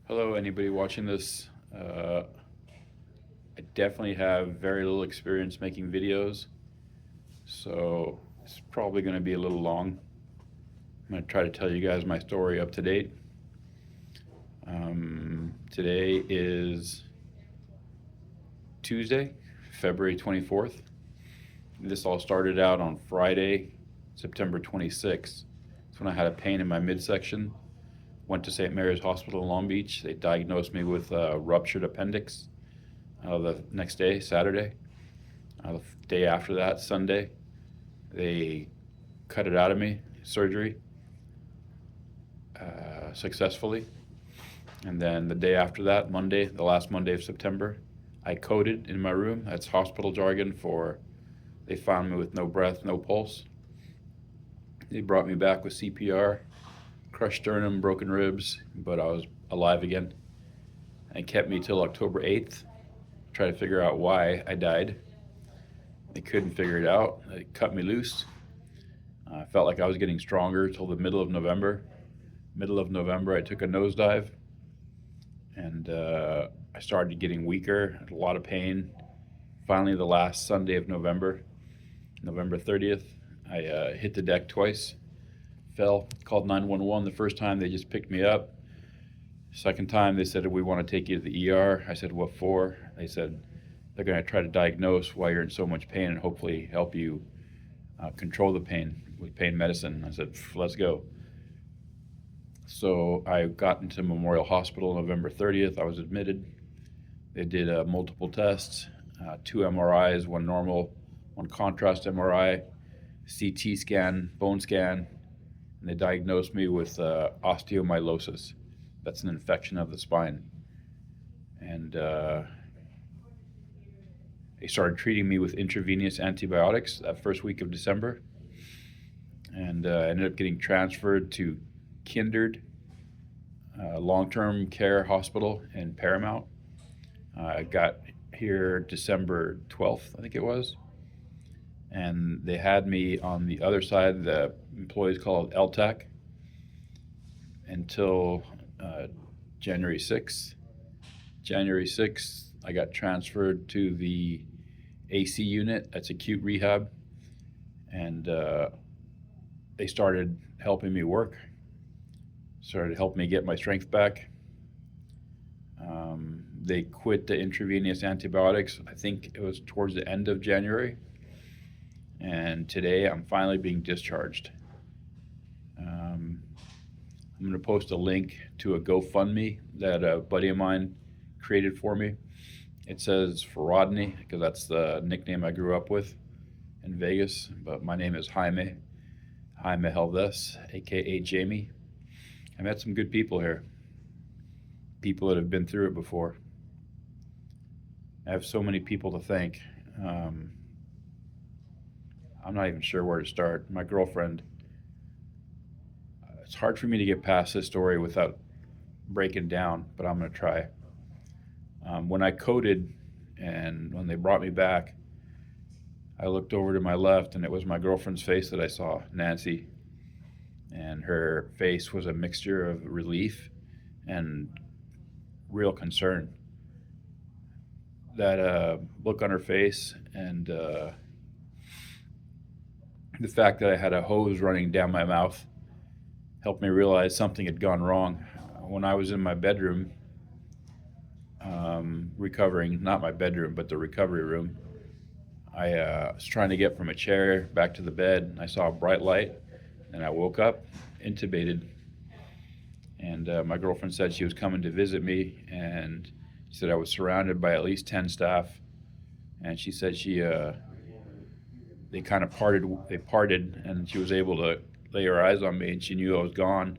Hello, anybody watching this? I definitely have very little experience making videos, so it's probably going to be a little long. I'm going to try to tell you guys my story up to date. Today is Tuesday, February 24th. This all started out on Friday, September 26th. That's when I had a pain in my midsection. Went to St. Mary's Hospital in Long Beach. They diagnosed me with a ruptured appendix. The next day, Saturday. The day after that, Sunday, they cut it out of me, surgery, successfully. And then the day after that, Monday, the last Monday of September, I coded in my room. That's hospital jargon for they found me with no breath, no pulse. They brought me back with CPR, crushed sternum, broken ribs, but I was alive again. And kept me till October 8th. Try to figure out why I died. They couldn't figure it out. They cut me loose. I felt like I was getting stronger till the middle of November. Middle of November, I took a nosedive, and I started getting weaker, had a lot of pain. Finally, the last Sunday of November, November 30th, I hit the deck twice, fell, called 911. The first time, they just picked me up. Second time, they said, we want to take you to the ER. I said, what for? They said, they're going to try to diagnose why you're in so much pain and hopefully help you control the pain with pain medicine. I said, let's go. So I got into Memorial Hospital November 30th. I was admitted. They did multiple tests, 2 MRIs, one normal, one contrast MRI, CT scan, bone scan, and they diagnosed me with osteomyelitis. That's an infection of the spine. And they started treating me with intravenous antibiotics that first week of December. And I ended up getting transferred to Kindred Long-Term Care Hospital in Paramount. I got here December 12th, I think it was. And they had me on the other side, the employees call it LTAC, until January 6th. January 6th, I got transferred to the AC unit. That's acute rehab. And they started helping me work, started helping me get my strength back. They quit the intravenous antibiotics, I think it was towards the end of January. And today I'm finally being discharged. I'm going to post a link to a GoFundMe that a buddy of mine created for me. It says for Rodney, because that's the nickname I grew up with in Vegas, but my name is Jaime Helves, aka Jamie. I met some good people here, people that have been through it before. I have so many people to thank. I'm not even sure where to start. My girlfriend, it's hard for me to get past this story without breaking down, but I'm going to try. When I coded and when they brought me back, I looked over to my left and it was my girlfriend's face that I saw, Nancy. And her face was a mixture of relief and real concern. That look on her face and the fact that I had a hose running down my mouth helped me realize something had gone wrong. When I was in my bedroom, recovering, not my bedroom, but the recovery room, I was trying to get from a chair back to the bed, and I saw a bright light, and I woke up, intubated, and my girlfriend said she was coming to visit me, and she said I was surrounded by at least 10 staff, and she said they kind of parted, and she was able to lay her eyes on me, and she knew I was gone,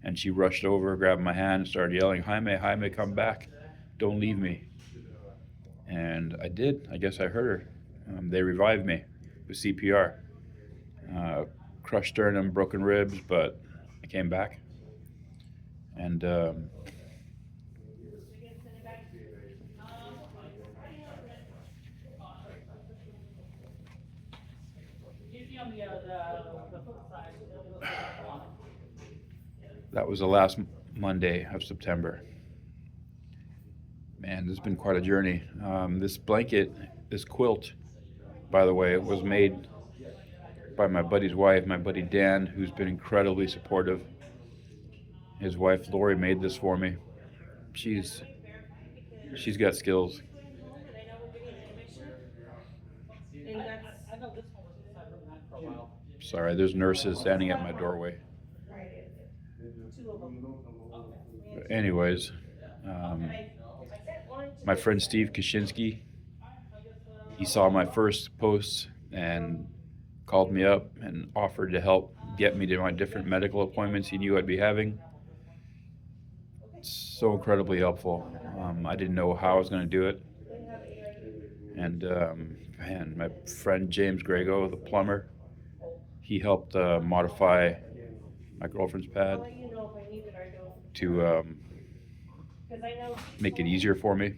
and she rushed over, grabbed my hand, and started yelling, Jaime, come back, don't leave me. And I did. I guess I heard her. They revived me with CPR. Crushed sternum, broken ribs, but I came back. And that was the last Monday of September. Man, this has been quite a journey. This blanket, this quilt, by the way, was made by my buddy's wife, my buddy Dan, who's been incredibly supportive. His wife Lori made this for me. She's she's got skills. Sorry, there's nurses standing at my doorway. But anyways, um, my friend Steve Kaczynski, he saw my first post and called me up and offered to help get me to my different medical appointments he knew I'd be having. So incredibly helpful. I didn't know how I was going to do it. And man, my friend James Grego, the plumber, he helped modify my girlfriend's pad to make it easier for me.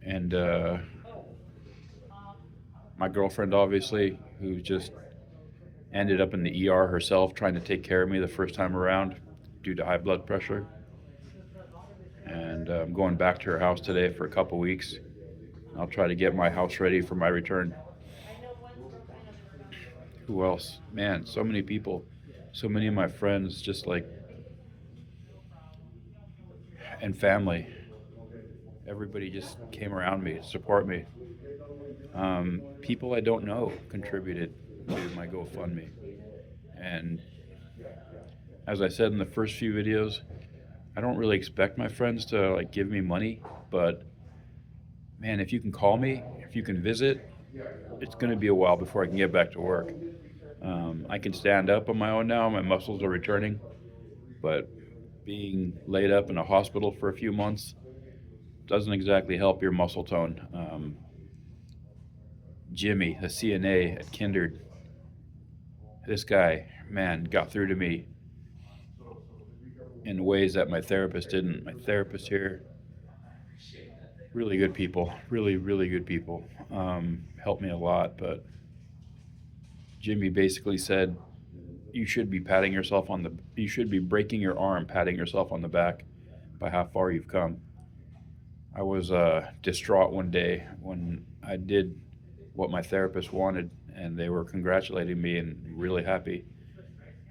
And my girlfriend, obviously, who just ended up in the ER herself trying to take care of me the first time around due to high blood pressure. And I'm going back to her house today for a couple weeks. I'll try to get my house ready for my return. Who else? Man, so many people, so many of my friends, just like, and family. Everybody just came around me to support me. People I don't know contributed to my GoFundMe. And as I said in the first few videos, I don't really expect my friends to like give me money, but man, if you can call me, if you can visit, it's going to be a while before I can get back to work. I can stand up on my own now, my muscles are returning, but being laid up in a hospital for a few months doesn't exactly help your muscle tone. Jimmy, the CNA at Kindred, this guy, man, got through to me in ways that my therapist didn't. My therapist here, really good people, really, really good people. Helped me a lot, but Jimmy basically said, you should be you should be breaking your arm, patting yourself on the back by how far you've come. I was distraught one day when I did what my therapist wanted, and they were congratulating me and really happy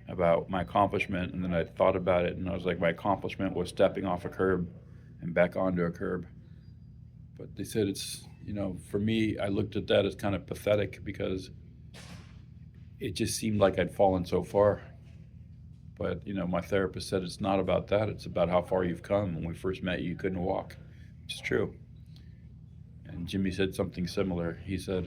about my accomplishment. And then I thought about it, and I was like, my accomplishment was stepping off a curb and back onto a curb. But they said for me, I looked at that as kind of pathetic because it just seemed like I'd fallen so far. But, my therapist said it's not about that. It's about how far you've come. When we first met you couldn't walk. It's true. And Jimmy said something similar. He said,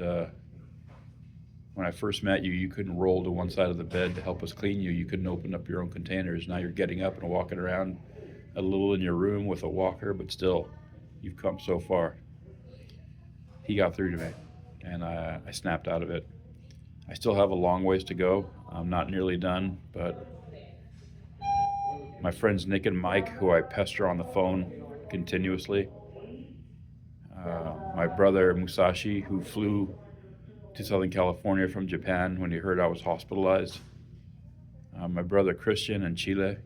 when I first met you, you couldn't roll to one side of the bed to help us clean you. You couldn't open up your own containers. Now you're getting up and walking around a little in your room with a walker, but still, you've come so far. He got through to me, and I snapped out of it. I still have a long ways to go. I'm not nearly done, but my friends Nick and Mike, who I pester on the phone continuously, my brother Musashi, who flew to Southern California from Japan when he heard I was hospitalized, my brother Christian in Chile,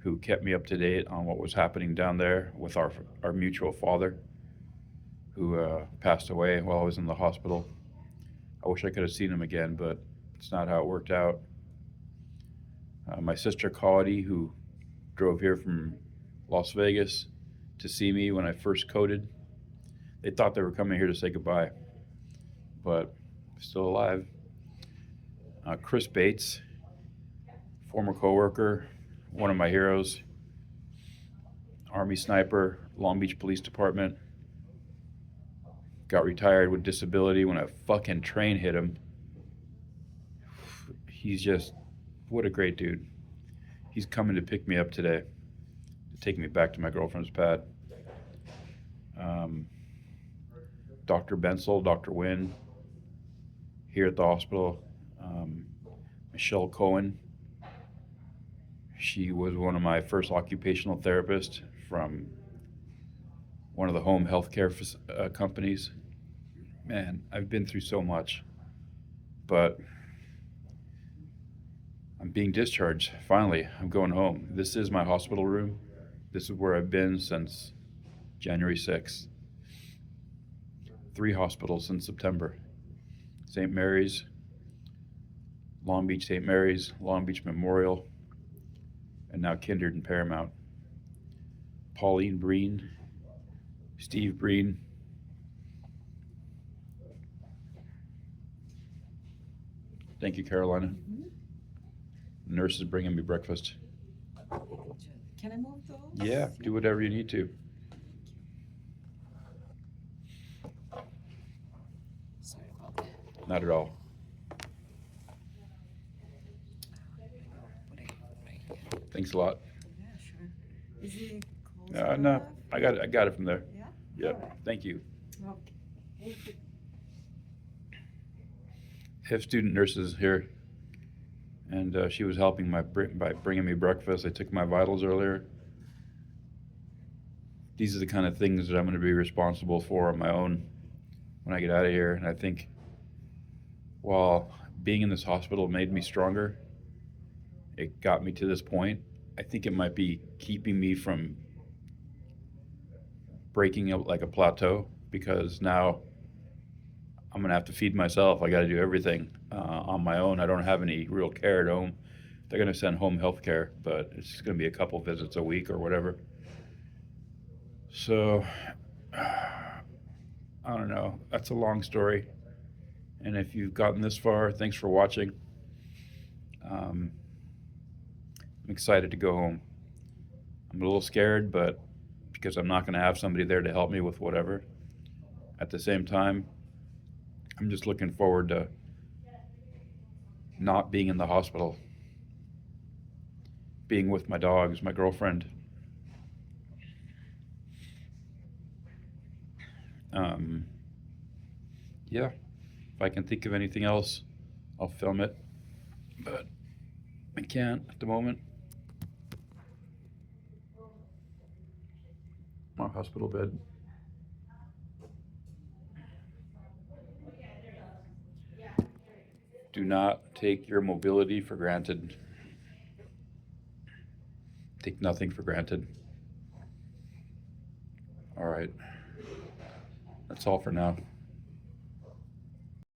who kept me up to date on what was happening down there with our mutual father, who passed away while I was in the hospital. I wish I could have seen him again, but it's not how it worked out. My sister Cody, who drove here from Las Vegas to see me when I first coded. They thought they were coming here to say goodbye, but still alive. Chris Bates, former coworker, one of my heroes, Army sniper, Long Beach Police Department. Got retired with disability when a fucking train hit him. He's just, what a great dude. He's coming to pick me up today, to take me back to my girlfriend's pad. Dr. Bensel, Dr. Wynn, here at the hospital. Michelle Cohen. She was one of my first occupational therapists from one of the home healthcare companies. Man, I've been through so much, but I'm being discharged. Finally, I'm going home. This is my hospital room. This is where I've been since January 6th. 3 hospitals since September. St. Mary's, Long Beach St. Mary's, Long Beach Memorial, and now Kindred and Paramount. Pauline Breen, Steve Breen. Thank you, Carolina. Mhm. Nurse is bringing me breakfast. Can I move those? Yeah, do whatever you need to. Sorry about that. Not at all. Put it right here. Thanks a lot. Yeah, sure. Is it close No, enough? I got it from there. Yeah? Yep. All right. Thank you. Okay. Thank you. I have student nurses here, and she was helping by bringing me breakfast. I took my vitals earlier. These are the kind of things that I'm going to be responsible for on my own when I get out of here. And I think while being in this hospital made me stronger, it got me to this point. I think it might be keeping me from breaking up like a plateau, because now I'm gonna have to feed myself. I got to do everything on my own. I don't have any real care at home. They're gonna send home health care, but it's gonna be a couple visits a week or whatever. So I don't know. That's a long story. And if you've gotten this far, thanks for watching. I'm excited to go home. I'm a little scared, but because I'm not going to have somebody there to help me with whatever. At the same time, I'm just looking forward to not being in the hospital, being with my dogs, my girlfriend. Yeah, if I can think of anything else, I'll film it, but I can't at the moment. My hospital bed. Do not take your mobility for granted. Take nothing for granted. All right. That's all for now.